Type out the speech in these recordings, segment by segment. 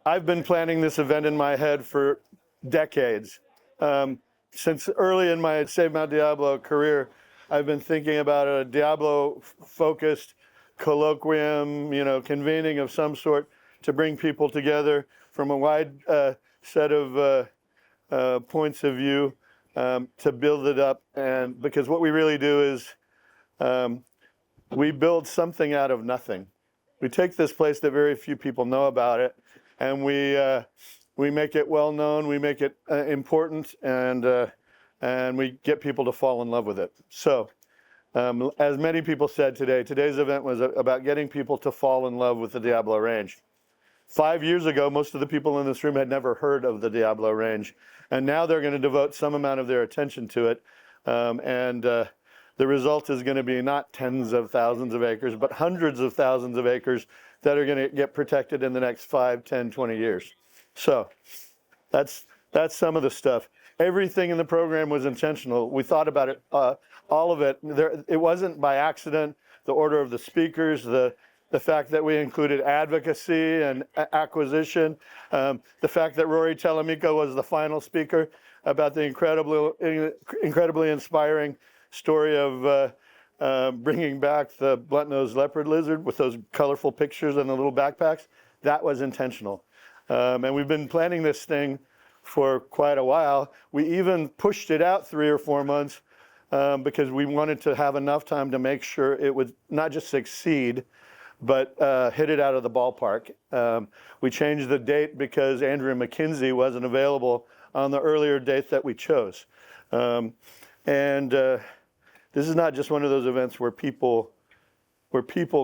I've been planning this event in my head for decades. Since early in my Save Mount Diablo career, I've been thinking about a Diablo-focused colloquium, convening of some sort to bring people together from a wide set of points of view to build it up. And because what we really do is we build something out of nothing. We take this place that very few people know about it, and we make it well known, we make it important, and we get people to fall in love with it. So, as many people said today, today's event was about getting people to fall in love with the Diablo Range. 5 years ago, most of the people in this room had never heard of the Diablo Range, and now they're going to devote some amount of their attention to it, the result is going to be not tens of thousands of acres, but hundreds of thousands of acres that are going to get protected in the next 5, 10, 20 years. So that's some of the stuff. Everything in the program was intentional. We thought about it, all of it. It wasn't by accident. The order of the speakers, the fact that we included advocacy and acquisition, the fact that Rory Telemico was the final speaker about the incredibly inspiring story of bringing back the blunt-nosed leopard lizard with those colorful pictures and the little backpacks. That was intentional. And we've been planning this thing for quite a while. We even pushed it out 3 or 4 months because we wanted to have enough time to make sure it would not just succeed, but hit it out of the ballpark. We changed the date because Andrea McKinsey wasn't available on the earlier date that we chose. This is not just one of those events where people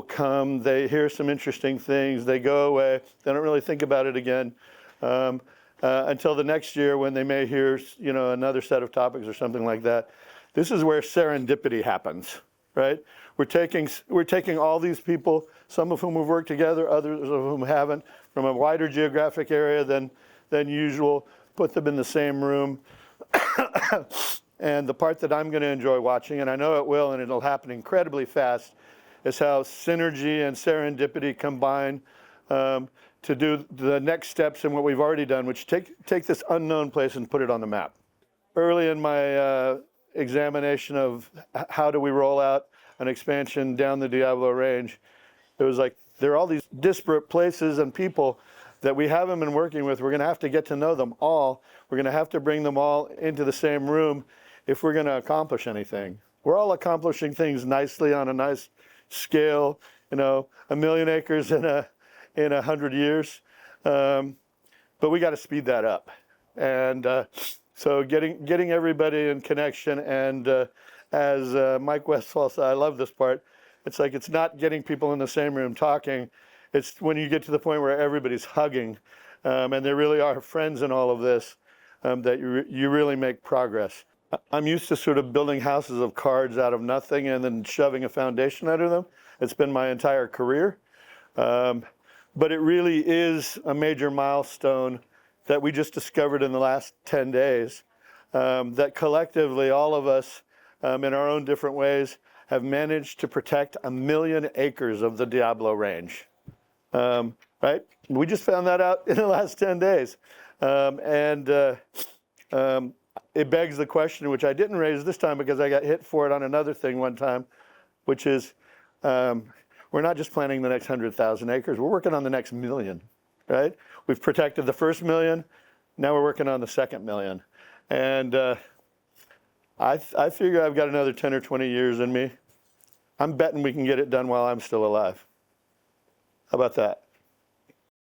come, they hear some interesting things, they go away, they don't really think about it again until the next year when they may hear another set of topics or something like that. This is where serendipity happens, right? We're taking all these people, some of whom have worked together, others of whom haven't, from a wider geographic area than usual, put them in the same room. And the part that I'm going to enjoy watching, and I know it will, and it'll happen incredibly fast, is how synergy and serendipity combine to do the next steps in what we've already done, which take this unknown place and put it on the map. Early in my examination of how do we roll out an expansion down the Diablo Range, it was like there are all these disparate places and people that we haven't been working with. We're going to have to get to know them all. We're going to have to bring them all into the same room if we're going to accomplish anything. We're all accomplishing things nicely on a nice scale, 1 million acres in 100 years. But we got to speed that up. And so getting everybody in connection. And as Mike Westfall said, I love this part. It's like it's not getting people in the same room talking. It's when you get to the point where everybody's hugging, and there really are friends in all of this, that you really make progress. I'm used to sort of building houses of cards out of nothing and then shoving a foundation under them. It's been my entire career. But it really is a major milestone that we just discovered in the last 10 days, that collectively all of us in our own different ways have managed to protect 1 million acres of the Diablo Range. Right? We just found that out in the last 10 days. It begs the question, which I didn't raise this time because I got hit for it on another thing one time, which is we're not just planning the next 100,000 acres, we're working on the next 1 million, right? We've protected the first 1 million, now we're working on the second 1 million. And I figure I've got another 10 or 20 years in me. I'm betting we can get it done while I'm still alive. How about that?